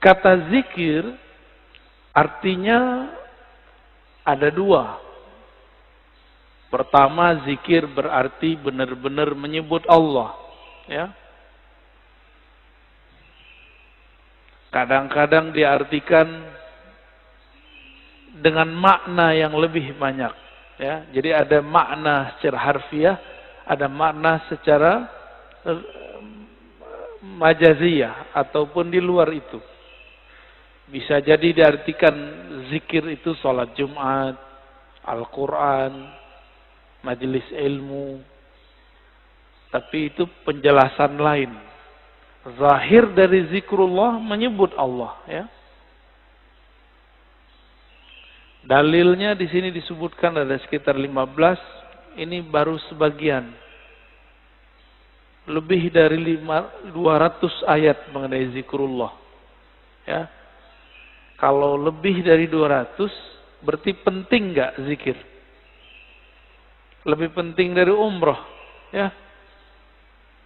Kata zikir artinya ada dua. Pertama, zikir berarti benar-benar menyebut Allah, ya. Kadang-kadang diartikan dengan makna yang lebih banyak, ya. Jadi ada makna secara harfiah, ada makna secara majaziyah ataupun di luar itu. Bisa jadi diartikan zikir itu sholat Jumat, Al-Quran, majelis ilmu. Tapi itu penjelasan lain. Zahir dari zikrullah menyebut Allah, ya. Dalilnya di sini disebutkan ada sekitar 15, ini baru sebagian. Lebih dari 200 ayat mengenai zikrullah, ya. Kalau lebih dari 200, berarti penting nggak zikir? Lebih penting dari umroh, ya.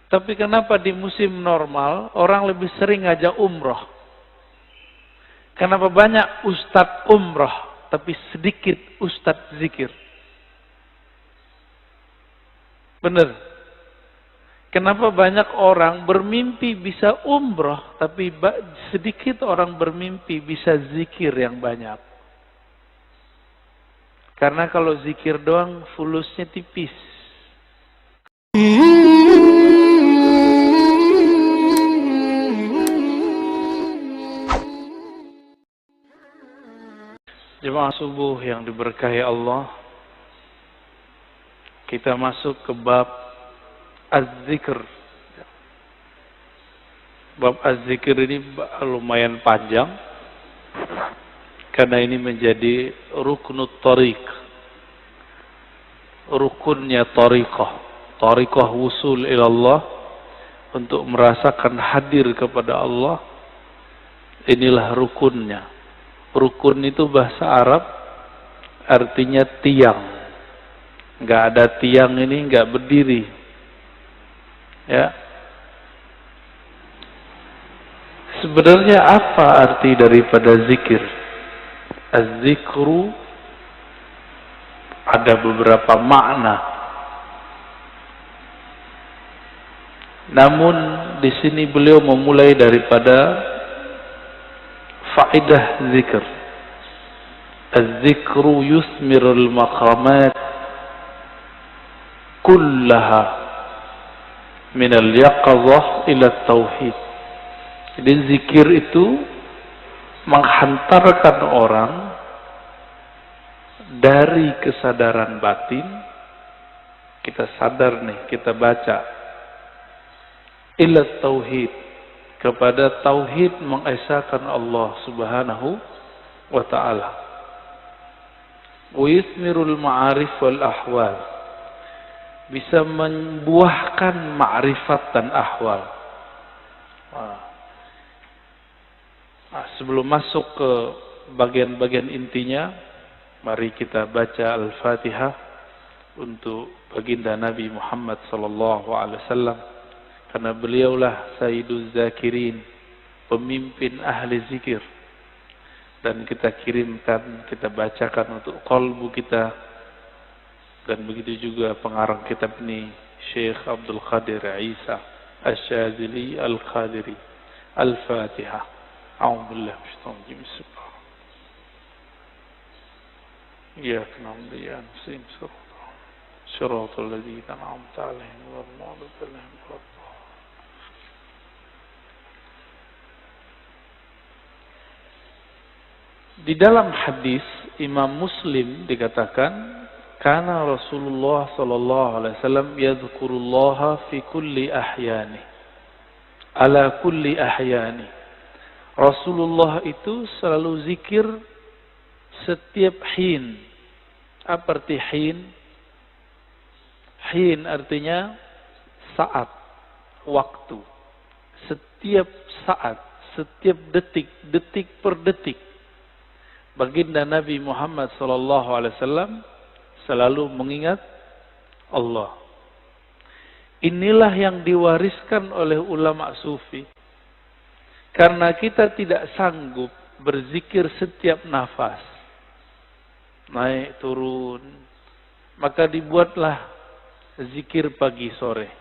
Tapi kenapa di musim normal orang lebih sering ngajak umroh? Kenapa banyak ustadz umroh, tapi sedikit ustadz zikir? Bener. Kenapa banyak orang bermimpi bisa umroh, tapi sedikit orang bermimpi bisa zikir yang banyak? Karena kalau zikir doang, fulusnya tipis. Jemaah subuh yang diberkahi Allah, kita masuk ke bab az-zikr. Bab az-zikr ini lumayan panjang, karena ini menjadi ruknut tariq, rukunnya tariqah wusul ilallah, untuk merasakan hadir kepada Allah. Inilah rukunnya. Rukun itu bahasa Arab artinya tiang. Nggak ada tiang ini nggak berdiri, ya. Sebenarnya apa arti daripada zikir? Az-zikru ada beberapa makna. Namun di sini beliau memulai daripada faedah zikr. Az-zikru yusmirul maqamat kullaha minal yaqazah ila tauhid. Jadi zikir itu menghantarkan orang dari kesadaran batin, kita sadar nih, kita baca, ila tauhid, kepada tauhid mengesahkan Allah Subhanahu wa ta'ala. Wa yusmirul ma'arif wal ahwal, bisa membuahkan ma'rifat dan ahwal. Sebelum masuk ke bagian-bagian intinya, mari kita baca Al-Fatihah untuk baginda Nabi Muhammad sallallahu alaihi wasallam, karena beliaulah Sayyiduz Zakirin, pemimpin ahli zikir. Dan kita kirimkan, kita bacakan untuk qalbu kita. Dan begitu juga pengarang kitab ini, Syekh Abdul Qadir Isa Asy-Syadzili Al-Qadiri. Al-Fatihah. A'udzu billahi minasyaitonir rajim. Bismillah. Iyyaka na'budu wa iyyaka nasta'in. Shiratal ladzina an'amta 'alaihim ghairil maghdubi 'alaihim waladdallin. Di dalam hadis Imam Muslim dikatakan, kana Rasulullah sallallahu alaihi wasallam yadhkurullaha fi kulli ahyani, ala kulli ahyani. Rasulullah itu selalu zikir setiap hin. Apa arti hin? Hin artinya saat, waktu. Setiap saat, setiap detik, detik per detik. Baginda Nabi Muhammad SAW selalu mengingat Allah. Inilah yang diwariskan oleh ulama sufi. Karena kita tidak sanggup berzikir setiap nafas. Naik turun. Maka dibuatlah zikir pagi sore.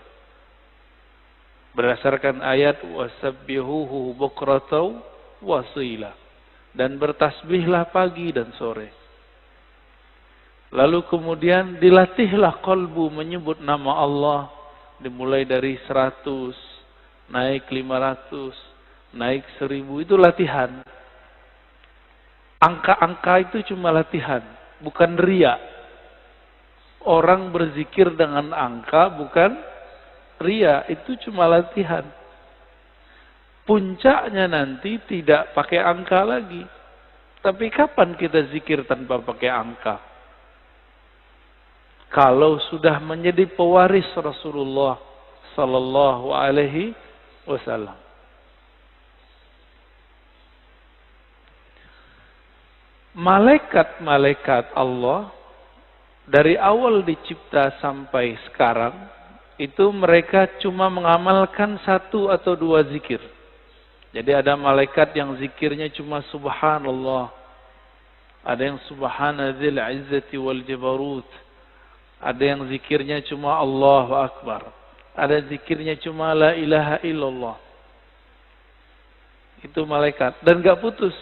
Berdasarkan ayat wasabbihuhu bukratan wasila. Dan bertasbihlah pagi dan sore. Lalu kemudian dilatihlah qalbu menyebut nama Allah. Dimulai dari 100, naik 500, naik 1000. Itu latihan. Angka-angka itu cuma latihan, bukan riya. Orang berzikir dengan angka bukan riya, itu cuma latihan. Puncaknya nanti tidak pakai angka lagi. Tapi kapan kita zikir tanpa pakai angka? Kalau sudah menjadi pewaris Rasulullah sallallahu alaihi wasallam. Malaikat-malaikat Allah dari awal dicipta sampai sekarang itu mereka cuma mengamalkan 1 atau 2 zikir. Jadi ada malaikat yang zikirnya cuma subhanallah. Ada yang subhanadzil izzati wal jabarut. Ada yang zikirnya cuma Allahu Akbar. Ada zikirnya cuma la ilaha illallah. Itu malaikat. Dan gak putus.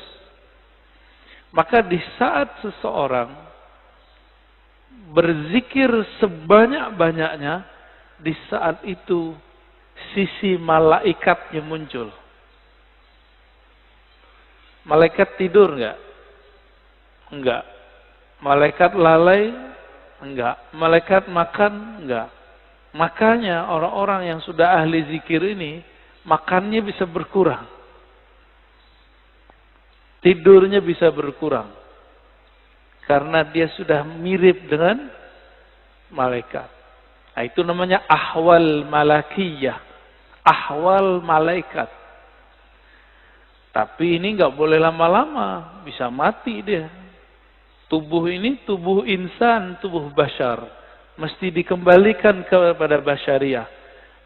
Maka di saat seseorang berzikir sebanyak-banyaknya, di saat itu sisi malaikatnya muncul. Malaikat tidur enggak? Enggak. Malaikat lalai? Enggak. Malaikat makan? Enggak. Makanya orang-orang yang sudah ahli zikir ini, makannya bisa berkurang. Tidurnya bisa berkurang. Karena dia sudah mirip dengan malaikat. Nah, itu namanya ahwal malakiyah. Ahwal malaikat. Tapi ini nggak boleh lama-lama, bisa mati dia. Tubuh ini tubuh insan, tubuh bashar. Mesti dikembalikan kepada basyariah.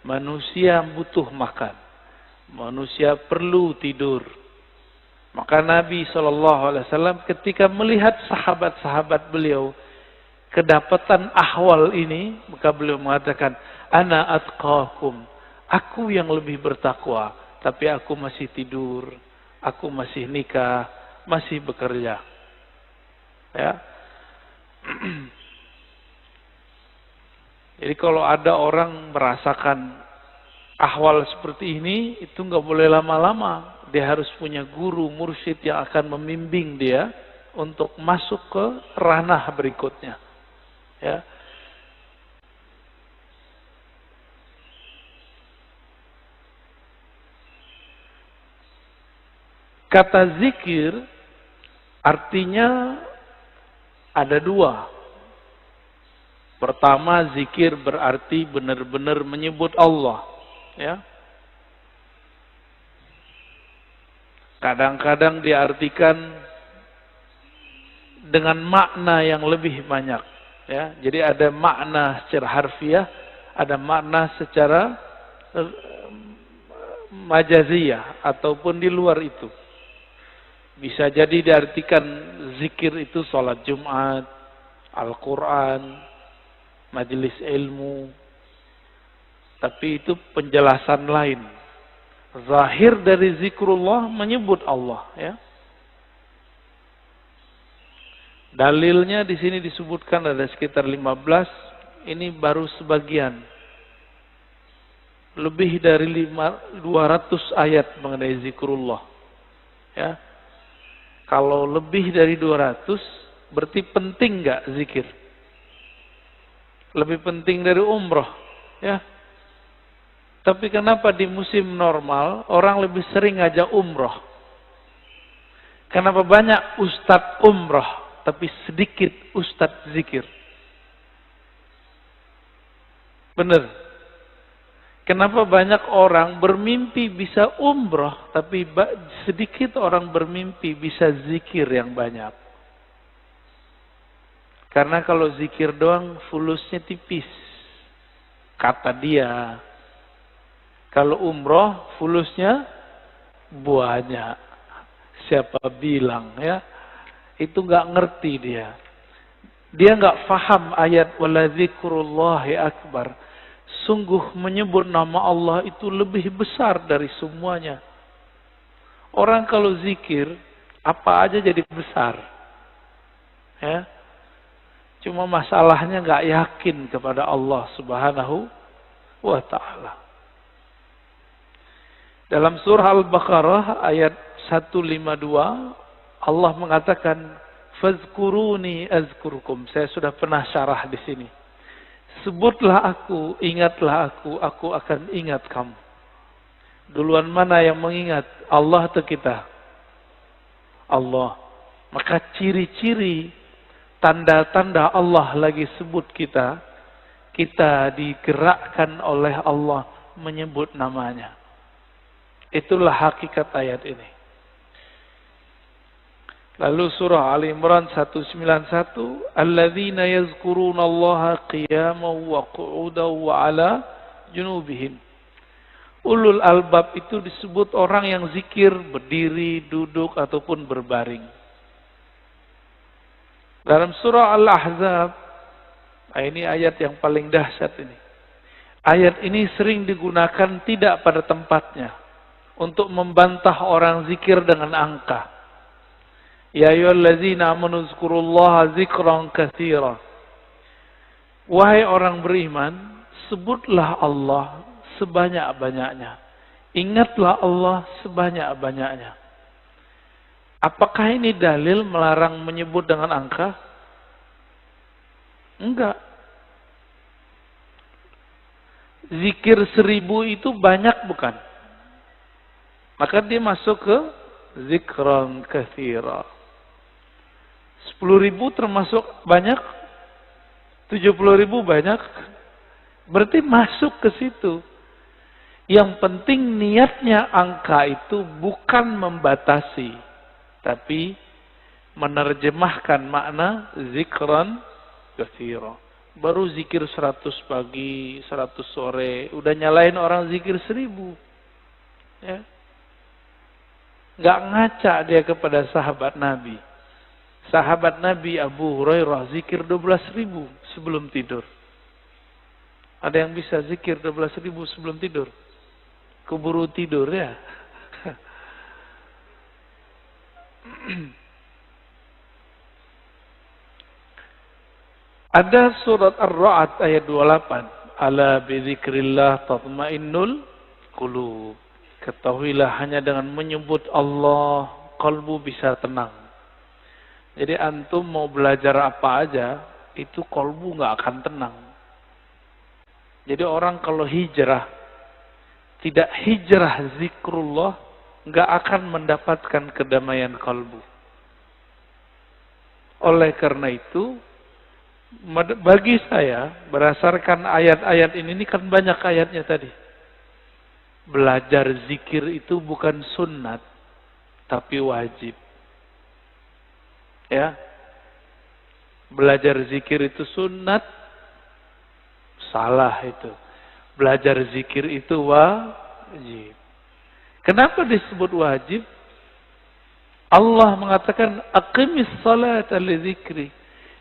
Manusia butuh makan. Manusia perlu tidur. Maka Nabi SAW ketika melihat sahabat-sahabat beliau kedapatan ahwal ini, maka beliau mengatakan, Ana atqakum, aku yang lebih bertakwa, tapi aku masih tidur. Aku masih nikah, masih bekerja. Ya. Jadi kalau ada orang merasakan ahwal seperti ini, itu nggak boleh lama-lama. Dia harus punya guru, mursyid yang akan membimbing dia untuk masuk ke ranah berikutnya. Ya. Kata zikir artinya ada 2. Pertama, zikir berarti benar-benar menyebut Allah. Ya. Kadang-kadang diartikan dengan makna yang lebih banyak. Ya. Jadi ada makna secara harfiah, ada makna secara majaziyah ataupun di luar itu. Bisa jadi diartikan zikir itu sholat Jumat, Al-Quran, majelis ilmu. Tapi itu penjelasan lain. Zahir dari zikrullah menyebut Allah. Ya. Dalilnya di sini disebutkan ada sekitar 15. Ini baru sebagian. Lebih dari 200 ayat mengenai zikrullah. Ya. Kalau lebih dari 200, berarti penting nggak zikir? Lebih penting dari umroh, ya. Tapi kenapa di musim normal orang lebih sering ngajak umroh? Kenapa banyak ustadz umroh, tapi sedikit ustadz zikir? Benar. Kenapa banyak orang bermimpi bisa umroh, tapi sedikit orang bermimpi bisa zikir yang banyak? Karena kalau zikir doang fulusnya tipis, kata dia. Kalau umroh fulusnya buahnya. Siapa bilang ya? Itu nggak ngerti dia. Dia nggak faham ayat waladzikrullahi akbar. Sungguh menyebut nama Allah itu lebih besar dari semuanya. Orang kalau zikir, apa aja jadi besar. Ya. Cuma masalahnya nggak yakin kepada Allah Subhanahu wa ta'ala. Dalam surah Al-Baqarah ayat 152, Allah mengatakan, "Fazkuruni azkurkum." Saya sudah pernah syarah di sini. Sebutlah aku, ingatlah aku akan ingat kamu. Duluan mana yang mengingat? Allah atau kita? Allah. Maka ciri-ciri, tanda-tanda Allah lagi sebut kita, kita digerakkan oleh Allah menyebut namanya. Itulah hakikat ayat ini. Lalu surah Ali Imran 191, "Alladzina yazkurunallaha qiyaman wa qu'udan wa 'ala junubihim." Ulul albab itu disebut orang yang zikir berdiri, duduk ataupun berbaring. Dalam surah Al-Ahzab, ini ayat yang paling dahsyat ini. Ayat ini sering digunakan tidak pada tempatnya untuk membantah orang zikir dengan angka. Ya ayyuhallazina amanu zkurullaha zikran katsira. Wahai orang beriman, sebutlah Allah sebanyak-banyaknya. Ingatlah Allah sebanyak-banyaknya. Apakah ini dalil melarang menyebut dengan angka? Enggak. Zikir 1000 itu banyak bukan? Maka dia masuk ke zikran katsira. 10.000 termasuk banyak, 70.000 banyak, berarti masuk ke situ. Yang penting niatnya angka itu bukan membatasi, tapi menerjemahkan makna zikran katsira. Baru zikir 100 pagi, 100 sore, udah nyalain orang zikir 1000. Ya. Nggak ngaca dia kepada sahabat Nabi. Sahabat Nabi Abu Hurairah zikir 12.000 sebelum tidur. Ada yang bisa zikir 12.000 sebelum tidur? Keburu tidur ya. Ada surat Ar-Ra'd ayat 28. Ala bidzikrillah tatmainnul qulub. Ketahuilah hanya dengan menyebut Allah, kalbu bisa tenang. Jadi antum mau belajar apa aja, itu kalbu nggak akan tenang. Jadi orang kalau hijrah, tidak hijrah zikrullah, nggak akan mendapatkan kedamaian kalbu. Oleh karena itu, bagi saya, berdasarkan ayat-ayat ini kan banyak ayatnya tadi. Belajar zikir itu bukan sunnat, tapi wajib. Ya, belajar zikir itu sunnat, salah itu. Belajar zikir itu wajib. Kenapa disebut wajib? Allah mengatakan, aqimis salata li dzikri.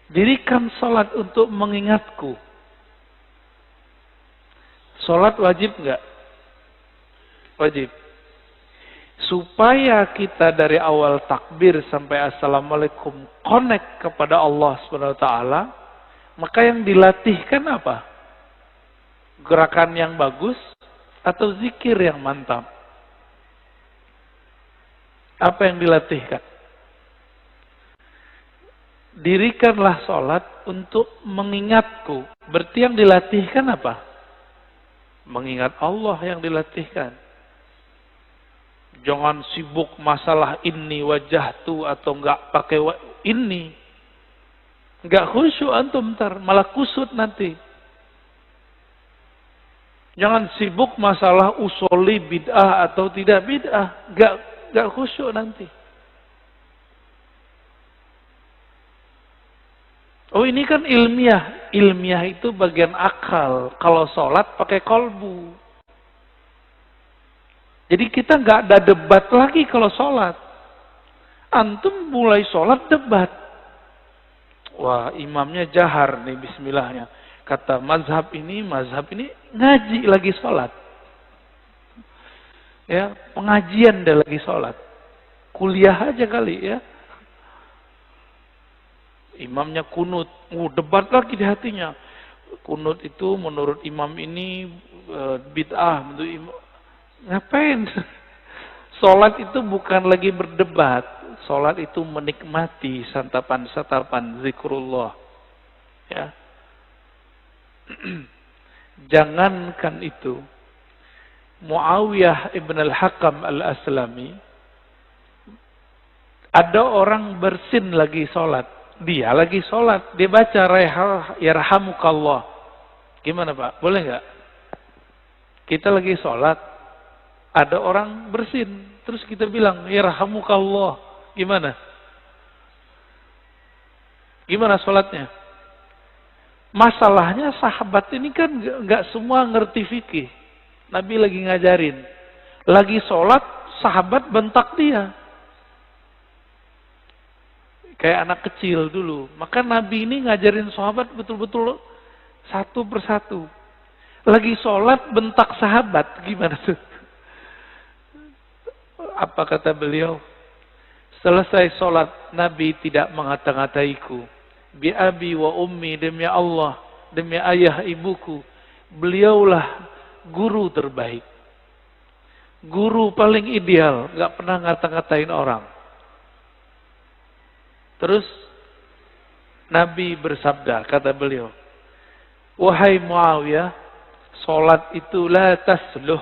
Dirikan salat untuk mengingatku. Salat wajib enggak? Wajib. Supaya kita dari awal takbir sampai assalamualaikum connect kepada Allah SWT, maka yang dilatihkan apa? Gerakan yang bagus atau zikir yang mantap? Apa yang dilatihkan? Dirikanlah sholat untuk mengingatku. Berarti yang dilatihkan apa? Mengingat Allah yang dilatihkan. Jangan sibuk masalah ini wajahtu atau enggak pakai ini. Enggak khusyuk antum ntar, malah kusut nanti. Jangan sibuk masalah usuli bid'ah atau tidak bid'ah, enggak khusyuk nanti. Oh ini kan ilmiah. Ilmiah itu bagian akal. Kalau sholat pakai kolbu. Jadi kita nggak ada debat lagi kalau sholat. Antum mulai sholat debat. Wah, imamnya jahar nih bismillahnya. Kata mazhab ini ngaji lagi sholat. Ya, pengajian dia lagi sholat. Kuliah aja kali ya. Imamnya kunut, debat lagi di hatinya. Kunut itu menurut imam ini bid'ah. Ngapain? Sholat itu bukan lagi berdebat. Sholat itu menikmati santapan-santapan zikrullah. Ya. Jangankan itu. Muawiyah ibn al-Hakam al-Aslami. Ada orang bersin lagi sholat. Dia lagi sholat. Dia baca yarhamukallah. Gimana Pak? Boleh nggak? Kita lagi sholat. Ada orang bersin. Terus kita bilang yarhamukallah. Gimana? Gimana sholatnya? Masalahnya sahabat ini kan nggak semua ngerti fikih. Nabi lagi ngajarin. Lagi sholat, sahabat bentak dia. Kayak anak kecil dulu. Maka Nabi ini ngajarin sahabat betul-betul satu persatu. Lagi sholat, bentak sahabat. Gimana tuh? Apa kata beliau? Selesai sholat, Nabi tidak mengata-ngataiku. Bi abi wa ummi, demi Allah, demi ayah ibuku. Beliaulah guru terbaik. Guru paling ideal, gak pernah ngata-ngatain orang. Terus Nabi bersabda, kata beliau, wahai Muawiyah, sholat itu la tasluh,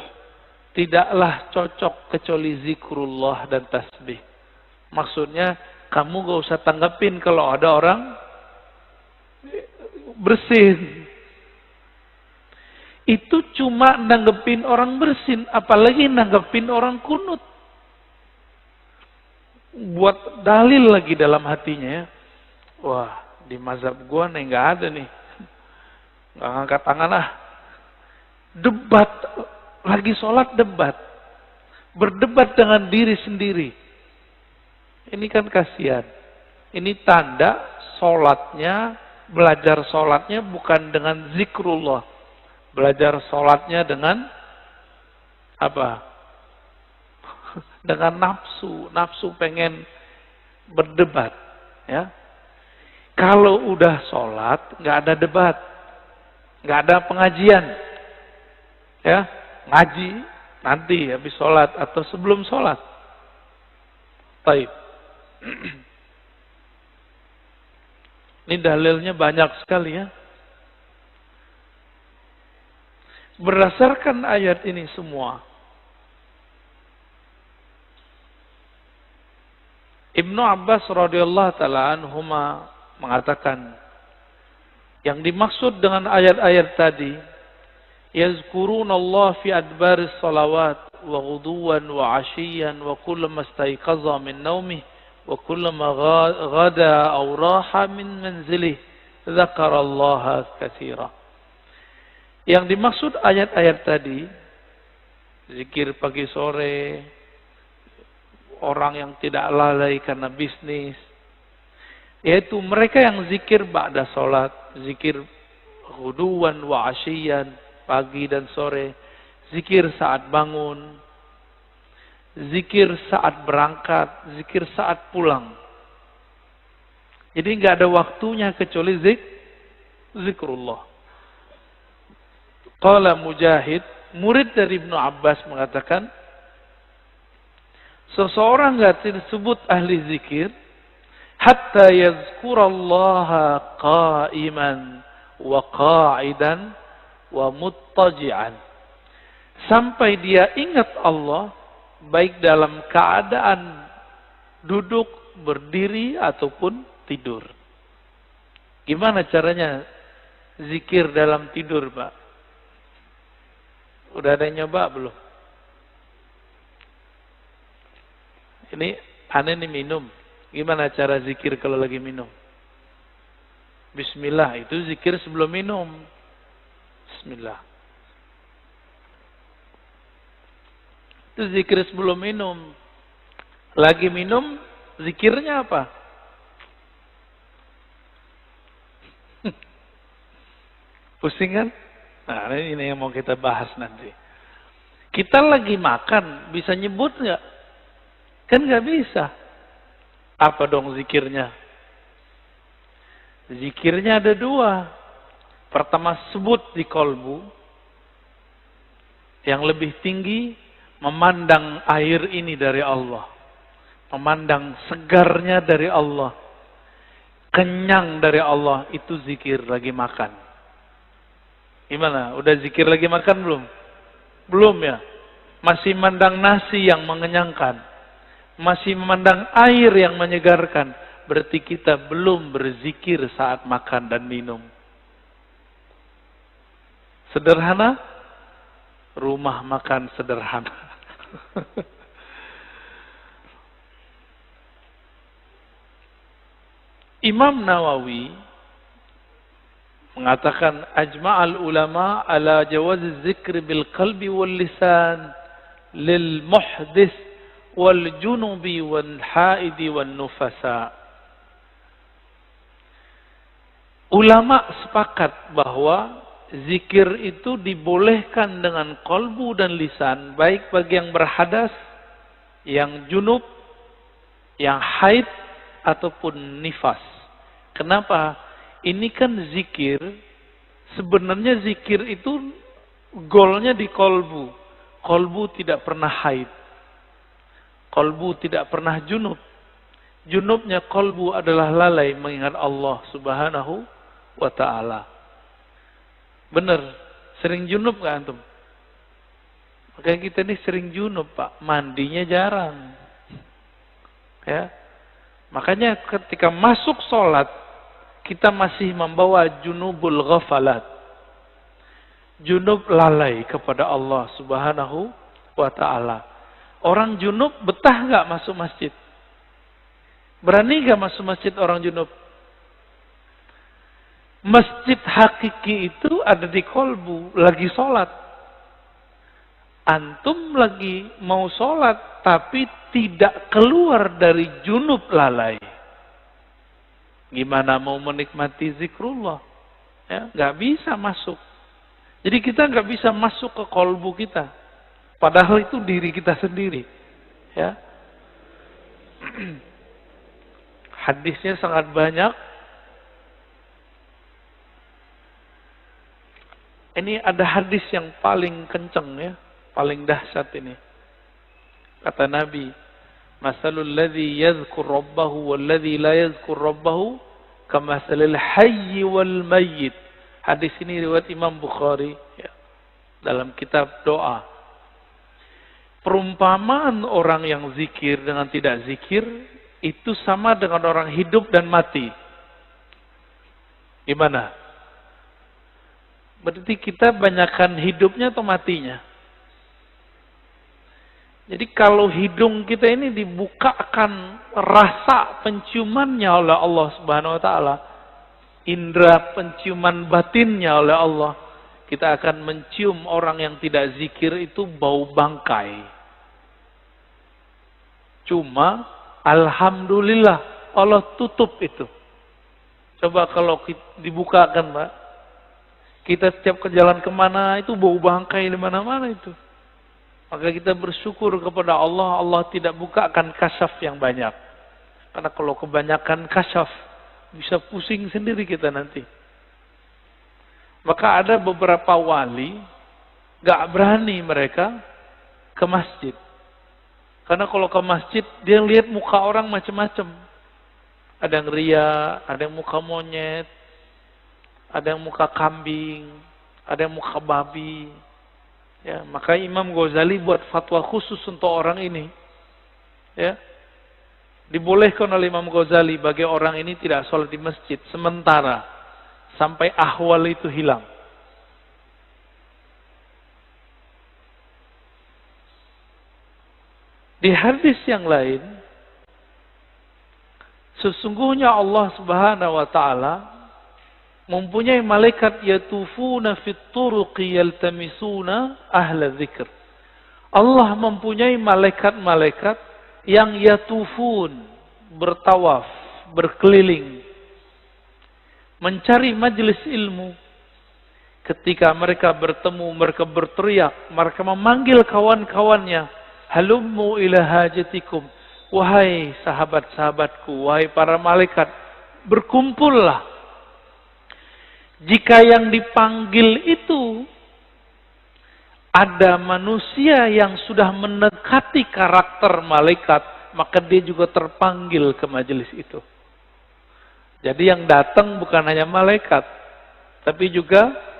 tidaklah cocok kecuali zikrullah dan tasbih. Maksudnya, kamu gak usah tanggapin kalau ada orang bersin. Itu cuma nanggepin orang bersin, apalagi nanggepin orang kunut. Buat dalil lagi dalam hatinya ya. Wah, di mazhab gua nih nggak ada nih. Nggak ngangkat tangan ah. Debat. Lagi sholat debat. Berdebat dengan diri sendiri. Ini kan kasihan. Ini tanda sholatnya, belajar sholatnya bukan dengan zikrullah. Belajar sholatnya dengan apa? Dengan nafsu. Nafsu pengen berdebat. Ya. Kalau udah sholat, nggak ada debat. Nggak ada pengajian. Ya, ngaji nanti habis sholat atau sebelum sholat. Baik. Ini dalilnya banyak sekali ya. Berdasarkan ayat ini semua, Ibnu Abbas radhiyallahu taala anhuma mengatakan, yang dimaksud dengan ayat-ayat tadi, yazkurunallah fi adbaris salawat wa ghuduwan wa 'ashiyyan wa kullama istayqaza min naumih wa kullama ghada aw raha min manzilih dzakarallaha katsira. Yang dimaksud ayat-ayat tadi, zikir pagi sore, orang yang tidak lalai karena bisnis, yaitu mereka yang zikir ba'da sholat, zikir ghuduwan wa 'ashiyyan, pagi dan sore, zikir saat bangun, zikir saat berangkat, zikir saat pulang. Jadi nggak ada waktunya kecuali zikrullah. Qala Mujahid, murid dari Ibnu Abbas mengatakan, seseorang nggak disebut ahli zikir hatta yazkurallaha qa'iman wa qa'idan wa muttaji'an, sampai dia ingat Allah baik dalam keadaan duduk, berdiri ataupun tidur. Gimana caranya zikir dalam tidur, Pak? Udah ada yang nyoba belum? Ini aneh nih minum. Gimana cara zikir kalau lagi minum? Bismillah, itu zikir sebelum minum. Bismillah. Itu zikir sebelum minum. Lagi minum, zikirnya apa? Pusing kan? Nah, ini yang mau kita bahas nanti. Kita lagi makan, bisa nyebut nggak? Kan nggak bisa. Apa dong zikirnya? Zikirnya ada dua. Pertama, sebut di kolbu. Yang lebih tinggi, memandang air ini dari Allah. Memandang segarnya dari Allah. Kenyang dari Allah, itu zikir lagi makan. Gimana? Udah zikir lagi makan belum? Belum ya? Masih memandang nasi yang mengenyangkan. Masih memandang air yang menyegarkan. Berarti kita belum berzikir saat makan dan minum. Sederhana? Rumah makan sederhana. Imam Nawawi mengatakan ajma'al ulama ala jawaz zikr bil qalbi wal lisan lil muhdis wal junubi wal haidi wal nufasa. Ulama sepakat bahwa zikir itu dibolehkan dengan kolbu dan lisan, baik bagi yang berhadas, yang junub, yang haid ataupun nifas. Kenapa? Ini kan zikir, sebenarnya zikir itu golnya di kolbu. Kolbu tidak pernah haid. Kolbu tidak pernah junub. Junubnya kolbu adalah lalai mengingat Allah subhanahu wa ta'ala. Benar, sering junub gak antum? Makanya kita ini sering junub Pak, mandinya jarang. Ya, makanya ketika masuk sholat, kita masih membawa junubul ghafalat. Junub lalai kepada Allah subhanahu wa ta'ala. Orang junub betah gak masuk masjid? Berani gak masuk masjid orang junub? Masjid hakiki itu ada di kolbu, lagi sholat. Antum lagi mau sholat, tapi tidak keluar dari junub lalai. Gimana mau menikmati zikrullah? Ya, nggak bisa masuk. Jadi kita nggak bisa masuk ke kolbu kita. Padahal itu diri kita sendiri. Ya. Hadisnya sangat banyak. Ini ada hadis yang paling kenceng ya, paling dahsyat ini. Kata Nabi, masalul ladzi yadhkur rabbahu wal ladzi la yadhkur rabbahu kamasalil hayy wal mayyit. Hadis ini riwayat Imam Bukhari ya, dalam kitab doa. Perumpamaan orang yang zikir dengan tidak zikir itu sama dengan orang hidup dan mati. Gimana? Berarti kita banyakkan hidupnya atau matinya? Jadi kalau hidung kita ini dibukakan rasa penciumannya oleh Allah Subhanahu wa taala, indera penciuman batinnya oleh Allah, kita akan mencium orang yang tidak zikir itu bau bangkai. Cuma alhamdulillah Allah tutup itu. Coba kalau dibukakan, Pak. Kita setiap ke jalan kemana itu bau bangkai di mana-mana itu. Maka kita bersyukur kepada Allah, Allah tidak bukakan kasyaf yang banyak. Karena kalau kebanyakan kasyaf, bisa pusing sendiri kita nanti. Maka ada beberapa wali, gak berani mereka ke masjid. Karena kalau ke masjid, dia lihat muka orang macam-macam. Ada yang ria, ada yang muka monyet, ada yang muka kambing, ada yang muka babi. Ya, maka Imam Ghazali buat fatwa khusus untuk orang ini. Ya. Dibolehkan oleh Imam Ghazali bagi orang ini tidak sholat di masjid sementara sampai ahwal itu hilang. Di hadis yang lain, sesungguhnya Allah Subhanahu wa taala mempunyai malaikat yatufuna fit turuqi yaltamisuna ahla dzikr. Allah mempunyai malaikat-malaikat yang yatufun, bertawaf, berkeliling, mencari majelis ilmu. Ketika mereka bertemu, mereka berteriak, mereka memanggil kawan-kawannya, halummu ila hajatikum, wahai sahabat-sahabatku, wahai para malaikat, berkumpullah. Jika yang dipanggil itu ada manusia yang sudah mendekati karakter malaikat, maka dia juga terpanggil ke majelis itu. Jadi yang datang bukan hanya malaikat, tapi juga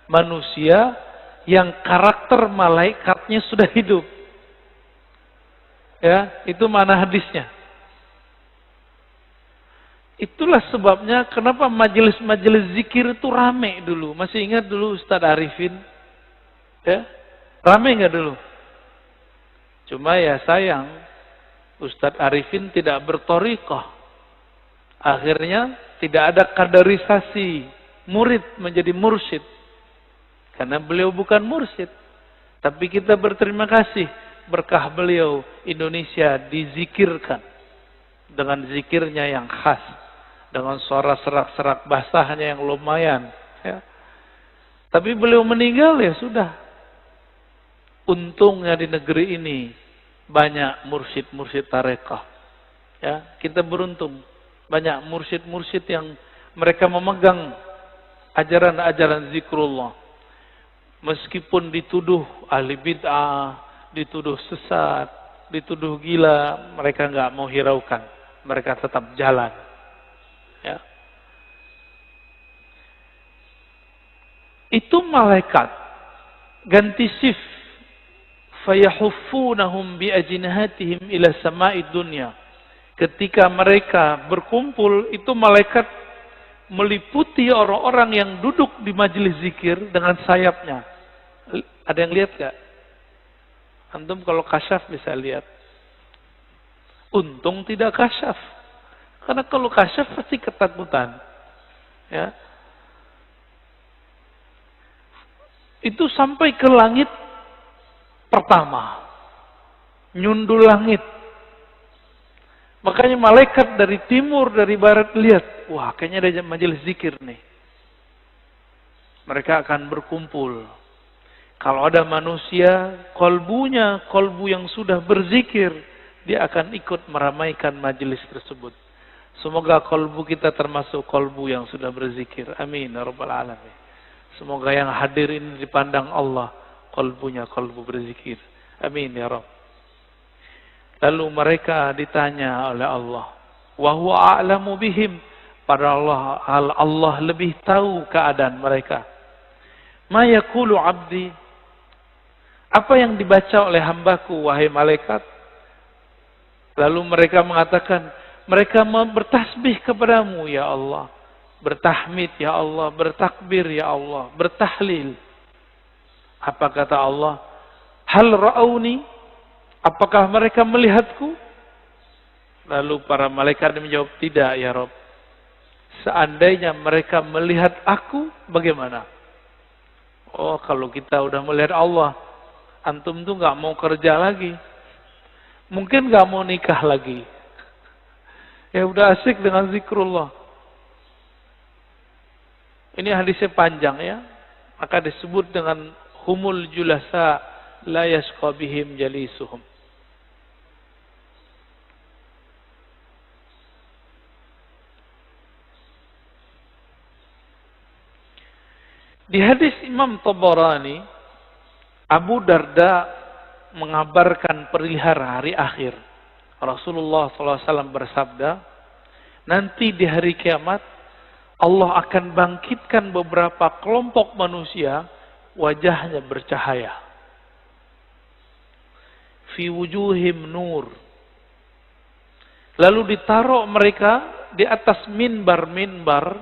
manusia yang karakter malaikatnya sudah hidup. Ya, itu mana hadisnya. Itulah sebabnya kenapa majelis-majelis zikir itu rame dulu. Masih ingat dulu Ustaz Arifin? Ya, rame nggak dulu? Cuma ya sayang, Ustaz Arifin tidak berthariqah. Akhirnya tidak ada kaderisasi murid menjadi mursyid. Karena beliau bukan mursyid. Tapi kita berterima kasih, berkah beliau Indonesia dizikirkan dengan zikirnya yang khas, dengan suara serak-serak basahnya yang lumayan. Ya. Tapi beliau meninggal ya sudah. Untungnya di negeri ini banyak mursyid-mursyid tarekah. Ya, kita beruntung banyak mursyid-mursyid yang mereka memegang ajaran-ajaran zikrullah. Meskipun dituduh ahli bid'ah, dituduh sesat, dituduh gila, mereka nggak mau hiraukan. Mereka tetap jalan. Ya. Itu malaikat ganti shift, fayahuffunahum biajnihatihim ila sama'id dunya. Ketika mereka berkumpul, itu malaikat meliputi orang-orang yang duduk di majelis zikir dengan sayapnya. Ada yang lihat gak? Antum kalau kasyaf bisa lihat. Untung tidak kasyaf. Karena kalau kasyaf pasti ketakutan. Ya. Itu sampai ke langit pertama. Nyundul langit. Makanya malaikat dari timur, dari barat lihat, wah kayaknya ada majelis zikir nih. Mereka akan berkumpul. Kalau ada manusia, kolbu yang sudah berzikir, dia akan ikut meramaikan majelis tersebut. Semoga kolbu kita termasuk kolbu yang sudah berzikir. Amin ya rabbal alamin. Semoga yang hadir ini dipandang Allah, kolbunya kolbu berzikir. Amin ya rabb. Lalu mereka ditanya oleh Allah, wa huwa a'lamu bihim, pada Allah lebih tahu keadaan mereka. Ma yaqulu 'abdi, apa yang dibaca oleh hambaku wahai malaikat? Lalu mereka mengatakan, mereka bertasbih kepadamu ya Allah, bertahmid ya Allah, bertakbir ya Allah, bertahlil. Apa kata Allah? Hal ra'auni? Apakah mereka melihatku? Lalu para malaikat menjawab, tidak ya Rabb. Seandainya mereka melihat aku, bagaimana? Oh, kalau kita udah melihat Allah, antum tuh nggak mau kerja lagi. Mungkin nggak mau nikah lagi. Ya udah asik dengan zikrullah. Ini hadisnya panjang ya. Maka disebut dengan humul julasa la yasqa bihim jalisuhum. Di hadis Imam Tabarani, Abu Darda mengabarkan perihal hari akhir. Rasulullah SAW bersabda, nanti di hari kiamat, Allah akan bangkitkan beberapa kelompok manusia, wajahnya bercahaya. Fi wujuhim nur. Lalu ditaruh mereka di atas minbar-minbar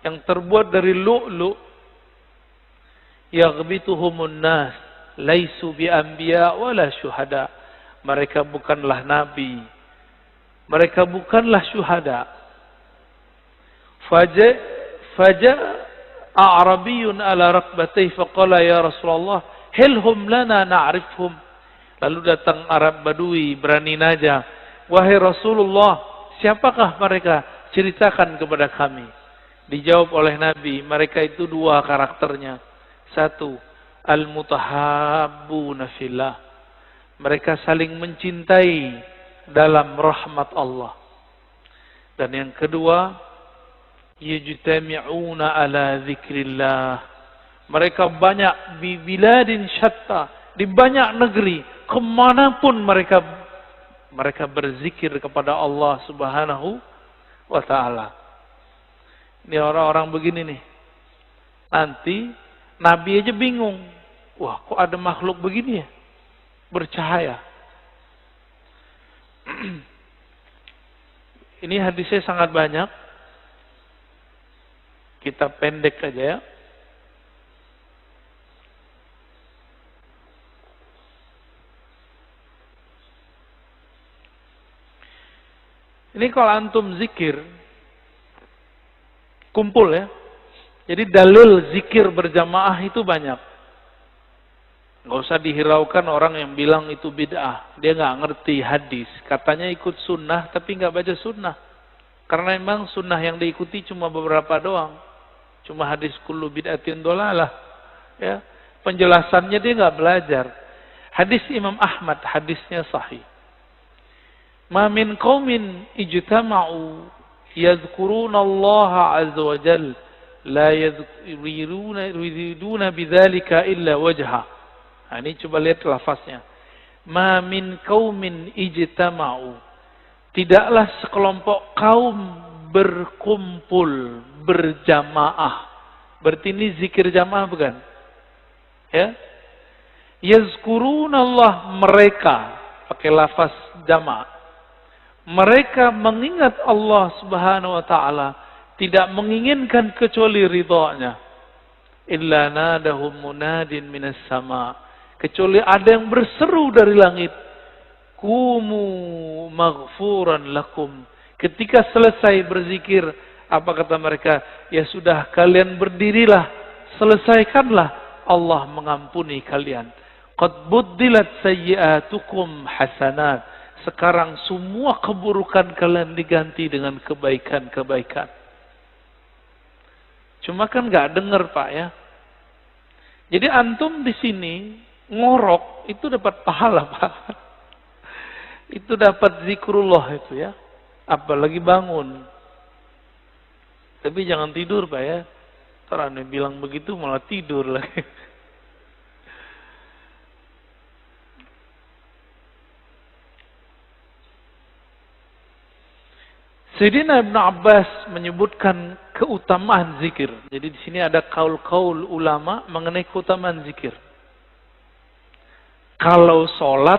yang terbuat dari lu'lu'. Yaghbituhumun nas laisu bi anbiya wala syuhada. Mereka bukanlah nabi, mereka bukanlah syuhada. Faja a'rabiyun ala raqbatayhi faqala ya Rasulullah hal hum lana na'rifhum. Lalu datang Arab Badui, berani Najah. Wahai Rasulullah, siapakah mereka? Ceritakan kepada kami. Dijawab oleh Nabi, mereka itu dua karakternya. Satu, al-mutahabbuna fillah. Mereka saling mencintai dalam rahmat Allah. Dan yang kedua, yajtami'una ala dzikrillah. Mereka banyak di biladin syatta, di banyak negeri, kemanapun mereka berzikir kepada Allah Subhanahu wa ta'ala. Ini orang-orang begini nih. Nanti Nabi aja bingung. Wah, kok ada makhluk begini ya? Bercahaya. Ini hadisnya sangat banyak. Kita pendek aja ya. Ini kalau antum zikir, kumpul ya. Jadi dalil zikir berjamaah itu banyak. Nggak usah dihiraukan orang yang bilang itu bid'ah. Dia nggak ngerti hadis. Katanya ikut sunnah tapi nggak baca sunnah. Karena memang sunnah yang diikuti cuma beberapa doang. Cuma hadis kullu bid'atin dolalah. Ya. Penjelasannya dia nggak belajar. Hadis Imam Ahmad, hadisnya sahih. Ma min qaumin ijtama'u yadhkuruna Allah azza wa jalla la yuriduna bidzalika illa wajha. Nah, ini coba lihat lafaznya. Ma min qaumin ijtama'u. Tidaklah sekelompok kaum berkumpul, berjamaah. Berarti ini zikir jamaah bukan? Ya. Yazkuruna Allah, mereka pakai lafaz jamaah. Mereka mengingat Allah Subhanahu wa ta'ala, tidak menginginkan kecuali ridhanya. Illa nadahum munadin minas sama. Kecuali ada yang berseru dari langit. Kumu maghfuran lakum. Ketika selesai berzikir, apa kata mereka? Ya sudah, kalian berdirilah, selesaikanlah, Allah mengampuni kalian. Qad buddilat sayyi'atukum hasanat. Sekarang semua keburukan kalian diganti dengan kebaikan-kebaikan. Cuma kan nggak dengar Pak ya. Jadi antum di sini ngorok itu dapat pahala Pak. Itu dapat zikrullah itu ya. Apalagi bangun. Tapi jangan tidur Pak ya. Terus bilang begitu malah tidur lagi. Sayyidina Ibn Abbas menyebutkan keutamaan zikir. Jadi di sini ada kaul-kaul ulama mengenai keutamaan zikir. Kalau sholat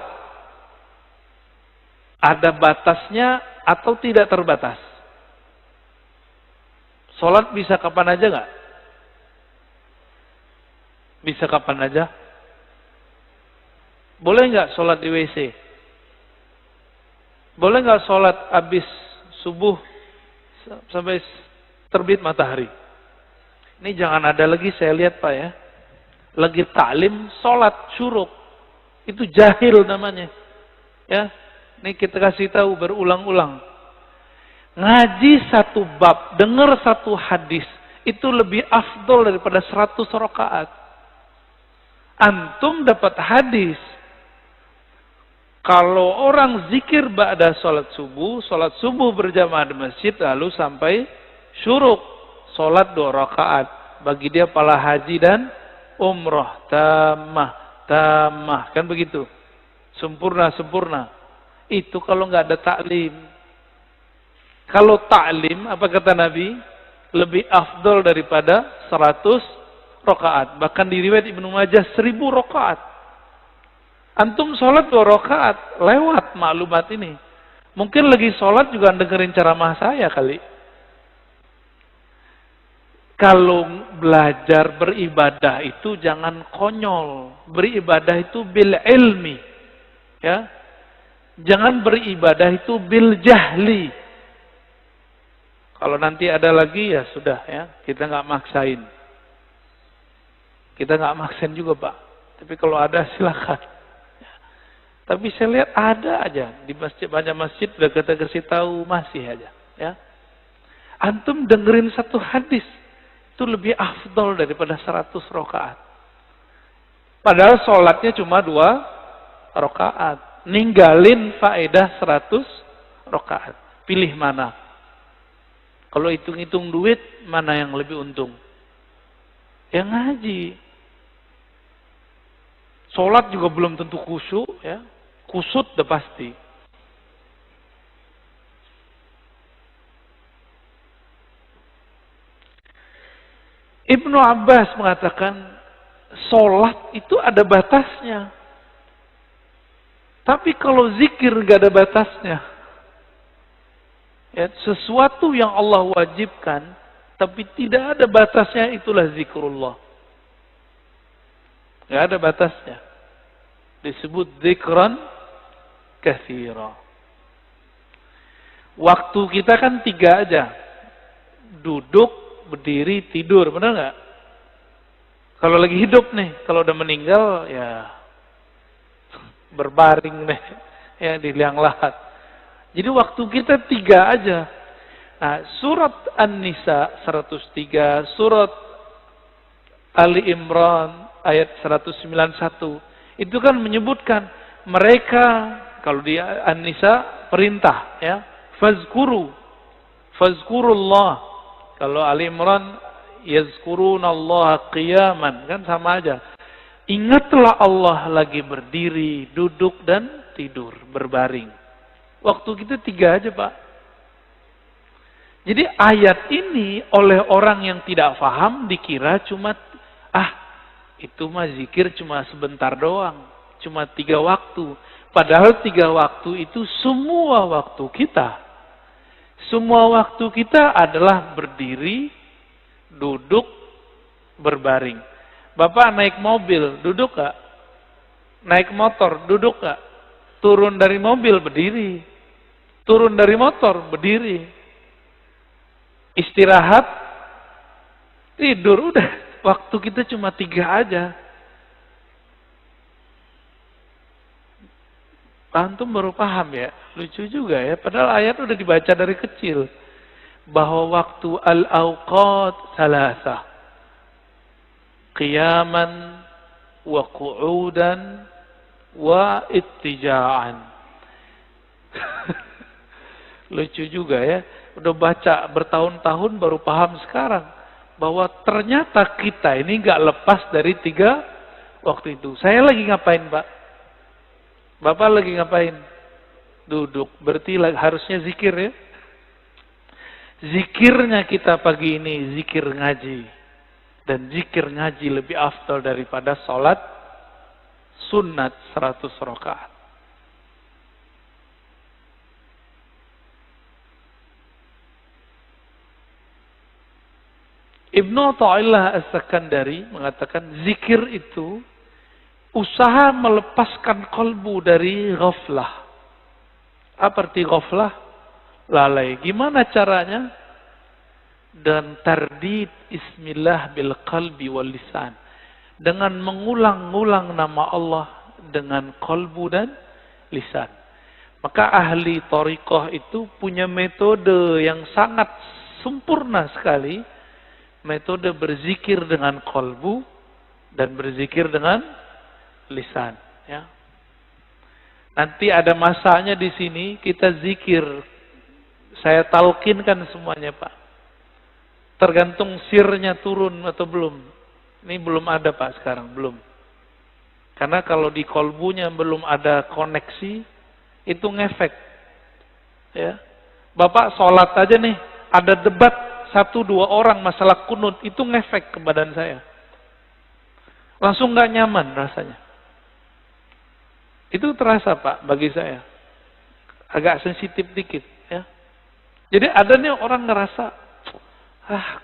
ada batasnya atau tidak terbatas? Sholat bisa kapan aja nggak? Bisa kapan aja? Boleh nggak sholat di WC? Boleh nggak sholat habis subuh sampai terbit matahari? Ini jangan ada lagi saya lihat Pak ya. Lagi taklim sholat syuruk. Itu jahil namanya. Ya, ini kita kasih tahu berulang-ulang. Ngaji satu bab, dengar satu hadis, itu lebih afdol daripada 100 rakaat. Antum dapat hadis. Kalau orang zikir ba'da sholat subuh berjamaah di masjid, lalu sampai syuruk, sholat 2 rakaat. Bagi dia pahala haji dan umroh, tamah, kan begitu. Sempurna. Itu kalau nggak ada taklim. Kalau taklim, apa kata Nabi? Lebih afdol daripada 100 rakaat. Bahkan di riwayat Ibnu Majah 1000 rakaat. Antum sholat 2 rakaat, lewat maklumat ini. Mungkin lagi sholat juga dengerin ceramah saya kali. Kalau belajar beribadah itu jangan konyol. Beribadah itu bil ilmi. Ya. Jangan beribadah itu bil jahli. Kalau nanti ada lagi ya sudah ya, kita nggak maksain. Kita nggak maksain juga Pak. Tapi kalau ada silakan. Tapi saya lihat ada aja di masjid, banyak masjid udah kita kasih tahu masih aja, ya. Antum dengerin satu hadis itu lebih afdol daripada 100 rakaat. Padahal sholatnya cuma 2 rakaat, ninggalin faedah 100 rakaat. Pilih mana? Kalau hitung-hitung duit, mana yang lebih untung? Yang ngaji. Sholat juga belum tentu khusyuk, ya. Kusut udah pasti. Ibnu Abbas mengatakan, sholat itu ada batasnya. Tapi kalau zikir gak ada batasnya. Ya, sesuatu yang Allah wajibkan, tapi tidak ada batasnya, itulah zikrullah. Gak ada batasnya. Disebut zikran katsira. Waktu kita kan 3 aja. Duduk, berdiri, tidur. Benar nggak? Kalau lagi hidup nih, kalau udah meninggal, ya berbaring nih, ya di liang lahat. Jadi waktu kita 3 aja. Nah, surat An-Nisa 103, surat Ali Imran ayat 191, itu kan menyebutkan mereka, kalau di An-Nisa perintah, ya, fazkurullah. Kalau Ali Imran yazkurunallaha qiyaman, kan sama aja. Ingatlah Allah lagi berdiri, duduk dan tidur, berbaring. Waktu kita 3 aja, Pak. Jadi ayat ini oleh orang yang tidak paham dikira cuma itu mah zikir cuma sebentar doang, cuma 3 waktu. Padahal 3 waktu itu semua waktu kita. Semua waktu kita adalah berdiri, duduk, berbaring. Bapak naik mobil, duduk gak? Naik motor, duduk gak? Turun dari mobil, berdiri. Turun dari motor, berdiri. Istirahat, tidur, udah. Waktu kita cuma 3 aja. Antum baru paham ya? Lucu juga ya. Padahal ayat udah dibaca dari kecil. Bahwa waktu al-awqat salasah. Qiyaman wa qu'udan wa ittija'an. Lucu juga ya. Udah baca bertahun-tahun baru paham sekarang. Bahwa ternyata kita ini gak lepas dari 3 waktu itu. Saya lagi ngapain, Pak? Bapak lagi ngapain? Duduk. Berarti harusnya zikir ya. Zikirnya kita pagi ini zikir ngaji. Dan zikir ngaji lebih afdal daripada sholat sunat 100 rakaat. Ibnu Athaillah As-Sakandari mengatakan zikir itu usaha melepaskan kalbu dari ghaflah. Apa arti ghaflah? Lalai. Gimana caranya? Dan tardid ismillah bil qalbi wal lisan. Dengan mengulang-ulang nama Allah dengan kalbu dan lisan. Maka ahli thariqah itu punya metode yang sangat sempurna sekali. Metode berzikir dengan kalbu dan berzikir dengan lisan, ya. Nanti ada masanya di sini kita zikir. Saya talqinkan semuanya, Pak. Tergantung sirnya turun atau belum. Ini belum ada, Pak, sekarang belum. Karena kalau di kalbunya belum ada koneksi, itu ngefek. Ya. Bapak sholat aja nih, ada debat 1-2 orang masalah kunut, itu ngefek ke badan saya. Langsung gak nyaman rasanya. Itu terasa, Pak, bagi saya. Agak sensitif dikit, ya. Jadi ada nih orang ngerasa,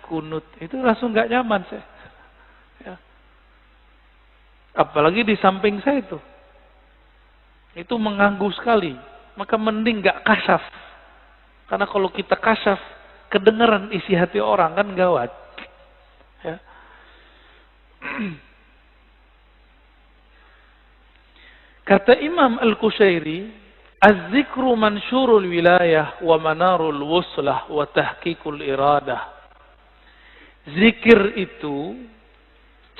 kunut, itu langsung gak nyaman saya. Ya. Apalagi di samping saya itu. Itu mengganggu sekali. Maka mending gak kasyaf. Karena kalau kita kasyaf, kedengaran isi hati orang kan gawat. Ya. Kata Imam Al-Qushairi, "Az-zikru mansyurul wilayah wa manarul wuslah wa tahqiqul iradah." Zikir itu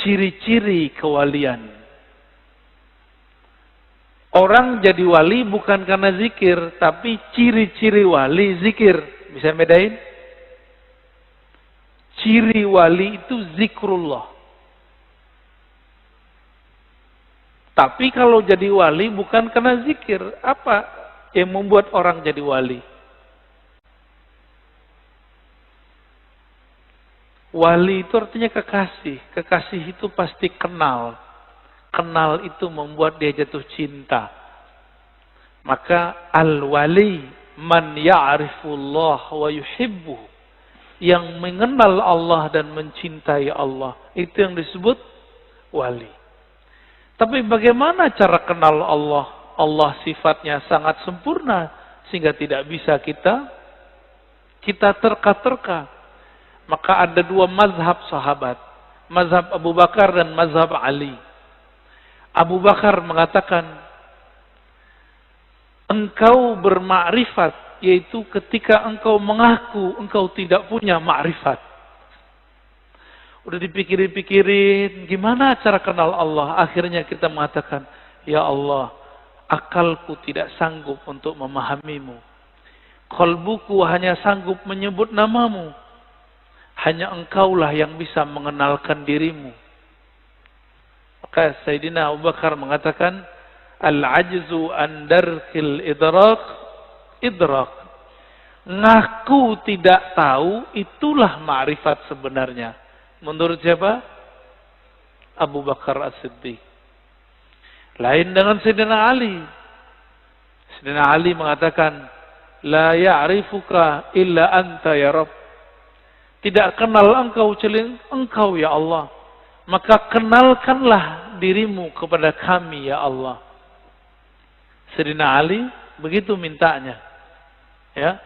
ciri-ciri kewalian. Orang jadi wali bukan karena zikir, tapi ciri-ciri wali zikir. Bisa bedain? Ciri wali itu zikrullah. Tapi kalau jadi wali bukan karena zikir, apa yang membuat orang jadi wali? Wali itu artinya kekasih. Kekasih itu pasti kenal. Kenal itu membuat dia jatuh cinta. Maka al-wali man ya'rifullah wa yuhibbuh. Yang mengenal Allah dan mencintai Allah. Itu yang disebut wali. Tapi bagaimana cara kenal Allah? Allah sifatnya sangat sempurna sehingga tidak bisa kita terka-terka. Maka ada dua mazhab sahabat. Mazhab Abu Bakar dan mazhab Ali. Abu Bakar mengatakan, engkau bermakrifat, yaitu ketika engkau mengaku engkau tidak punya makrifat. Udah dipikirin, gimana cara kenal Allah? Akhirnya kita mengatakan, ya Allah, akalku tidak sanggup untuk memahamimu. Qalbuku hanya sanggup menyebut namamu. Hanya engkaulah yang bisa mengenalkan dirimu. Maka Sayyidina Abu Bakar mengatakan, al-ajzu an darkil idrak. Ngaku tidak tahu, itulah ma'rifat sebenarnya. Menurut siapa? Abu Bakar As-Siddiq. Lain dengan Sayyidina Ali. Sayyidina Ali mengatakan, la ya'rifuka illa anta ya Rabb. Tidak kenal engkau kecuali engkau ya Allah. Maka kenalkanlah dirimu kepada kami ya Allah. Sayyidina Ali begitu mintanya. Ya.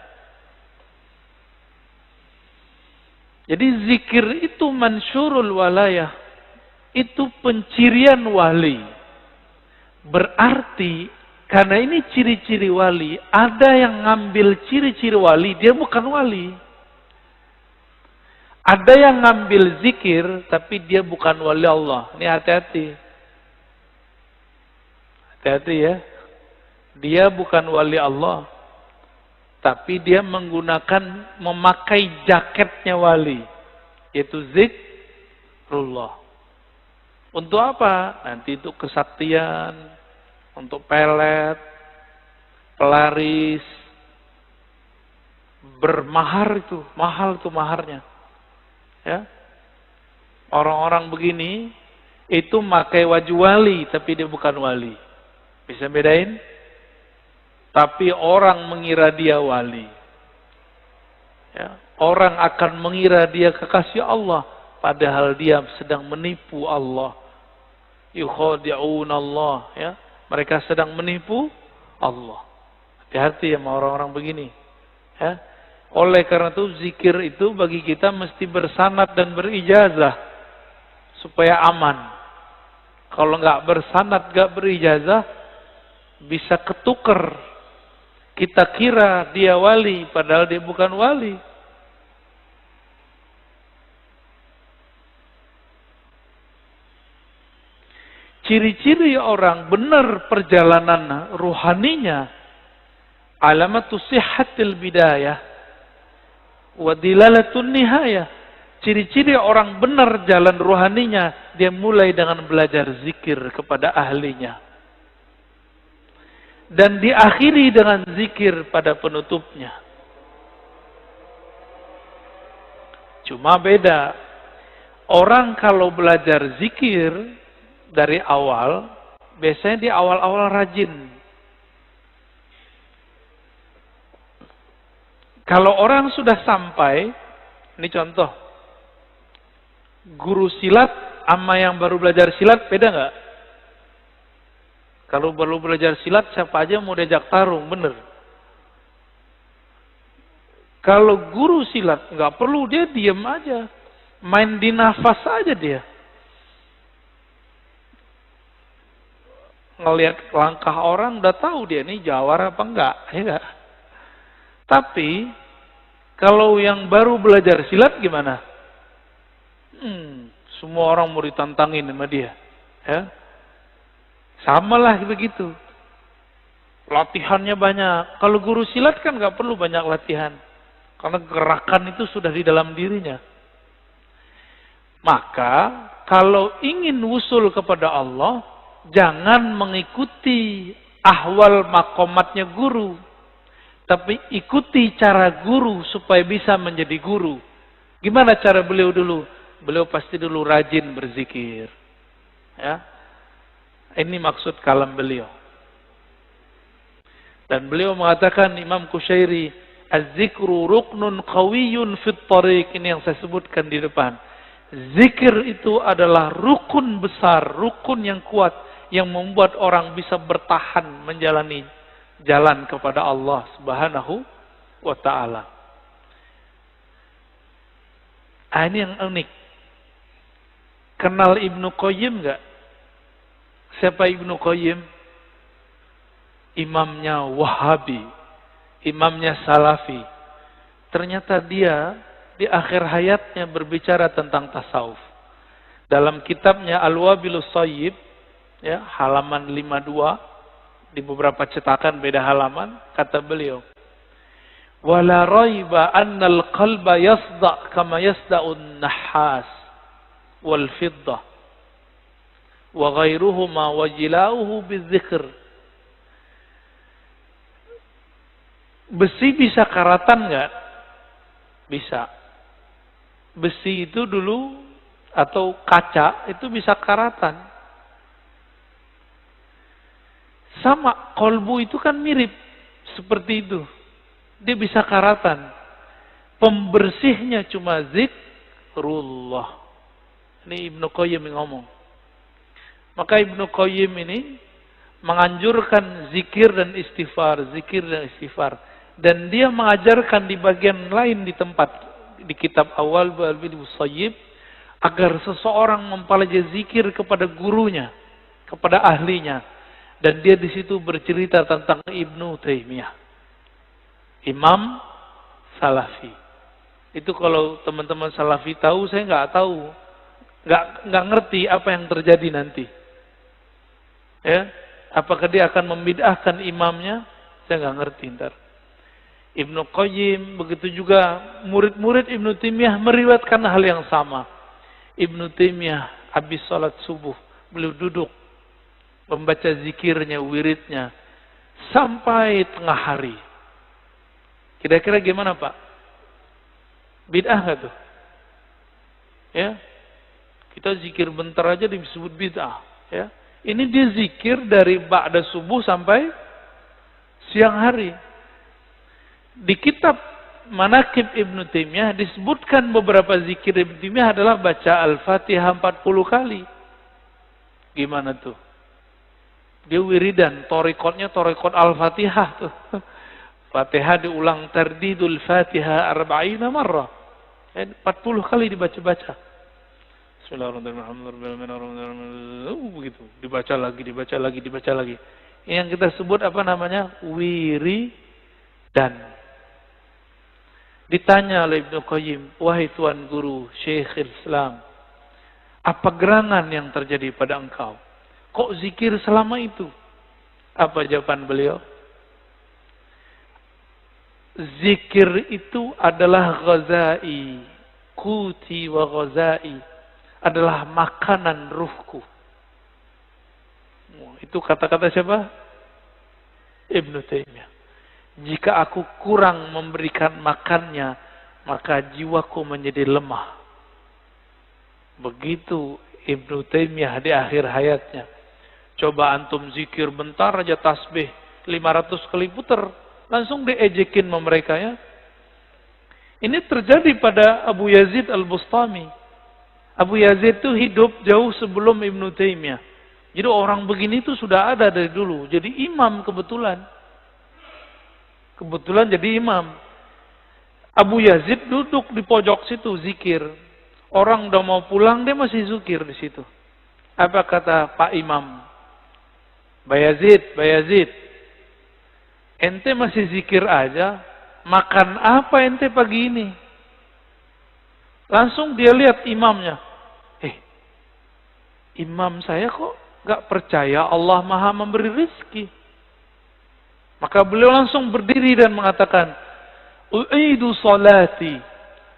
Jadi zikir itu mansyurul walayah. Itu pencirian wali. Berarti karena ini ciri-ciri wali, ada yang ngambil ciri-ciri wali, dia bukan wali. Ada yang ngambil zikir, tapi dia bukan wali Allah. Ini hati-hati. Hati-hati ya. Dia bukan wali Allah. Tapi dia memakai jaketnya wali. Yaitu zikrullah. Untuk apa? Nanti itu kesaktian. Untuk pelet. Pelaris. Bermahar itu. Mahal itu maharnya. Ya, orang-orang begini itu pakai waju wali, tapi dia bukan wali. Bisa bedain? Tapi orang mengira dia wali. Ya, orang akan mengira dia kekasih Allah, padahal dia sedang menipu Allah. Yukhadi'un Allah. Ya, mereka sedang menipu Allah. Hati-hati sama orang-orang begini. Ya. Oleh karena itu zikir itu bagi kita mesti bersanad dan berijazah supaya aman. Kalau nggak bersanad, nggak berijazah, bisa ketuker. Kita kira dia wali, padahal dia bukan wali. Ciri-ciri orang benar perjalanan ruhaninya, alamatu sihhatil bidayah. Wadilalatun nihayah. Ciri-ciri orang benar jalan ruhaninya, dia mulai dengan belajar zikir kepada ahlinya. Dan diakhiri dengan zikir pada penutupnya. Cuma beda. Orang kalau belajar zikir dari awal, biasanya di awal-awal rajin. Kalau orang sudah sampai, ini contoh, guru silat sama yang baru belajar silat beda nggak? Kalau baru belajar silat, siapa aja mau diajak tarung, bener. Kalau guru silat nggak perlu, dia diem aja, main di nafas aja dia. ngelihat langkah orang udah tahu dia ini jawara apa enggak, ya enggak? Tapi kalau yang baru belajar silat gimana? Semua orang mau ditantangin sama dia, ya. Samalah begitu. Latihannya banyak. Kalau guru silat kan nggak perlu banyak latihan, karena gerakan itu sudah di dalam dirinya. Maka kalau ingin wusul kepada Allah, jangan mengikuti ahwal makomatnya guru, tapi ikuti cara guru supaya bisa menjadi guru. Gimana cara beliau dulu? Beliau pasti dulu rajin berzikir. Ya, ini maksud kalam beliau. Dan beliau mengatakan, Imam Kusyairi, az-zikru ruknun qawiyyun fit tariq. Ini yang saya sebutkan di depan. Zikir itu adalah rukun besar, rukun yang kuat, yang membuat orang bisa bertahan menjalani jalan kepada Allah Subhanahu wa ta'ala. Ini yang unik. Kenal Ibnu Qayyim enggak? Siapa Ibnu Qayyim? Imamnya Wahabi, imamnya Salafi. Ternyata dia di akhir hayatnya berbicara tentang tasawuf. Dalam kitabnya Al-Wabilus Thayyib, ya, halaman 52, di beberapa cetakan beda halaman, kata beliau, "Wala raiba anna al-qalba yasda' kama yasda'un nahas wal fiddah wa ghairuhuma wa jilauhu bidzikr." Besi bisa karatan enggak? Bisa. Besi itu dulu atau kaca itu bisa karatan. Sama kolbu itu kan mirip seperti itu. Dia bisa karatan. Pembersihnya cuma zikrullah. Ini Ibnu Qayyim yang ngomong. Maka Ibnu Qayyim ini menganjurkan zikir dan istighfar, zikir dan istighfar. Dan dia mengajarkan di bagian lain di tempat di kitab awal Al-Wabilus Thayyib agar seseorang mempelajari zikir kepada gurunya, kepada ahlinya. Dan dia di situ bercerita tentang Ibnu Taimiyah, imam Salafi. Itu kalau teman-teman Salafi tahu, saya nggak tahu, nggak ngerti apa yang terjadi nanti. Ya, apakah dia akan membid'ahkan imamnya? Saya nggak ngerti ntar. Ibnu Qayyim, begitu juga murid-murid Ibnu Taimiyah meriwayatkan hal yang sama. Ibnu Taimiyah habis salat subuh, beliau duduk membaca zikirnya, wiridnya sampai tengah hari. Kira-kira gimana, Pak? Bid'ah nggak tuh? Ya, kita zikir bentar aja disebut bid'ah. Ya, ini dia zikir dari ba'da subuh sampai siang hari. Di kitab Manaqib Ibnu Taimiyah disebutkan beberapa zikir Ibnu Taimiyah adalah baca Al-Fatihah 40 kali. Gimana tuh? Dia wiridan, torikotnya torikot Al-Fatihah tuh. Fatihah diulang tardidul Fatihah 40 marrah. 40 kali dibaca-baca. Bismillahirrahmanirrahim. Begitu. Dibaca lagi. Yang kita sebut apa namanya? Wiridan. Ditanya oleh Ibnu Qayyim, "Wahai Tuan Guru, Syekhul Islam, apa gerangan yang terjadi pada engkau? Kok zikir selama itu?" Apa jawaban beliau? Zikir itu adalah ghazai, kuti wa ghazai, adalah makanan ruhku. Itu kata-kata siapa? Ibnu Taimiyah. Jika aku kurang memberikan makannya, maka jiwaku menjadi lemah. Begitu Ibnu Taimiyah di akhir hayatnya. Coba antum zikir bentar aja tasbih 500 kali putar, langsung diejekin sama mereka, ya. Ini terjadi pada Abu Yazid Al-Bustami. Abu Yazid itu hidup jauh sebelum Ibnu Taimiyah. Jadi orang begini itu sudah ada dari dulu. Jadi imam kebetulan jadi imam. Abu Yazid duduk di pojok situ zikir. Orang udah mau pulang, dia masih zikir di situ. Apa kata Pak Imam? Bayazid, Bayazid, ente masih zikir aja, makan apa ente pagi ini? Langsung dia lihat imamnya. Imam saya kok gak percaya Allah Maha memberi rizki. Maka beliau langsung berdiri dan mengatakan, U'idu salati.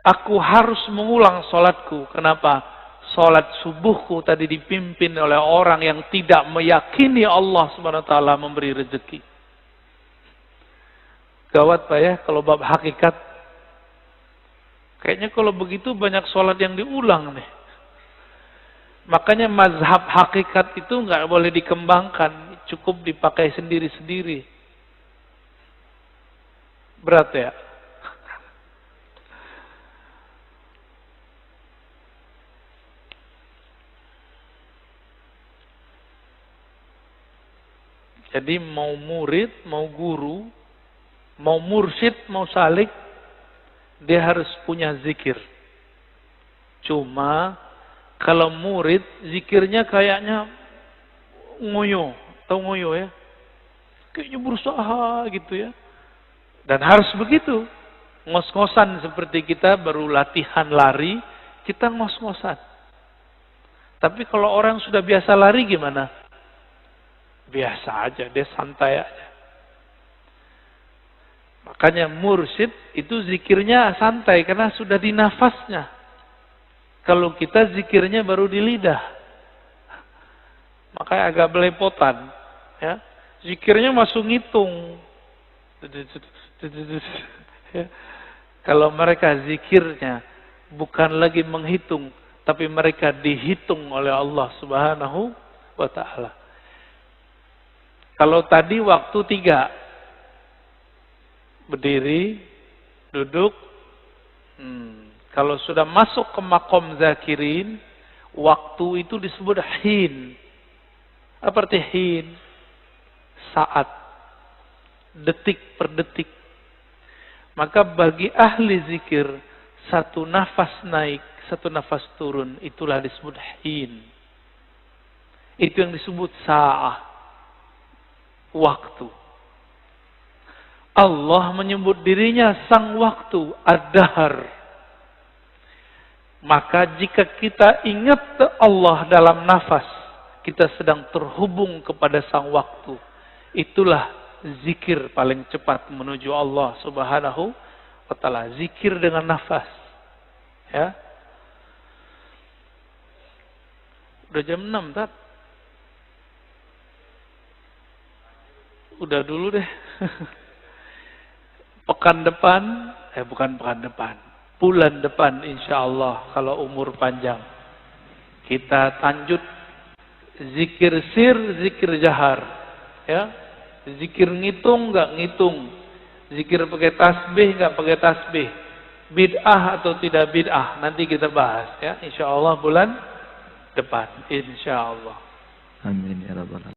Aku harus mengulang salatku. Kenapa? Salat subuhku tadi dipimpin oleh orang yang tidak meyakini Allah SWT memberi rezeki. Gawat Pak ya, kalau bab hakikat. Kayaknya kalau begitu banyak salat yang diulang nih. Makanya mazhab hakikat itu nggak boleh dikembangkan. Cukup dipakai sendiri-sendiri. Berat ya? Jadi mau murid, mau guru, mau mursyid, mau salik, dia harus punya zikir. Cuma kalau murid, zikirnya kayaknya ngoyo. Tahu ngoyo ya? Kayaknya berusaha gitu ya. Dan harus begitu. Ngos-ngosan seperti kita baru latihan lari, kita ngos-ngosan. Tapi kalau orang sudah biasa lari gimana? Biasa aja, dia santai aja. Makanya mursyid itu zikirnya santai karena sudah di nafasnya. Kalau kita zikirnya baru di lidah. Makanya agak belepotan. Ya. Zikirnya masuk ngitung. Ya. Kalau mereka zikirnya bukan lagi menghitung, tapi mereka dihitung oleh Allah Subhanahu wa ta'ala. Kalau tadi waktu 3. Berdiri, duduk. Kalau sudah masuk ke makom zakirin, waktu itu disebut hin. Apa arti hin? Saat. Detik per detik. Maka bagi ahli zikir, satu nafas naik, satu nafas turun, itulah disebut hin. Itu yang disebut sa'ah. Waktu. Allah menyebut dirinya sang waktu, ad-dahr. Maka jika kita ingat Allah dalam nafas, kita sedang terhubung kepada sang waktu. Itulah zikir paling cepat menuju Allah Subhanahu wa ta'ala. Zikir dengan nafas. Ya. Udah jam 6, Tat. Udah dulu deh. Pekan depan, bukan pekan depan. Bulan depan insya Allah kalau umur panjang. Kita lanjut zikir sir, zikir jahar. Ya. Zikir ngitung, nggak ngitung. Zikir pakai tasbih, nggak pakai tasbih. Bid'ah atau tidak bid'ah. Nanti kita bahas ya. Insya Allah bulan depan. Insya Allah. Amin ya rabbal alamin.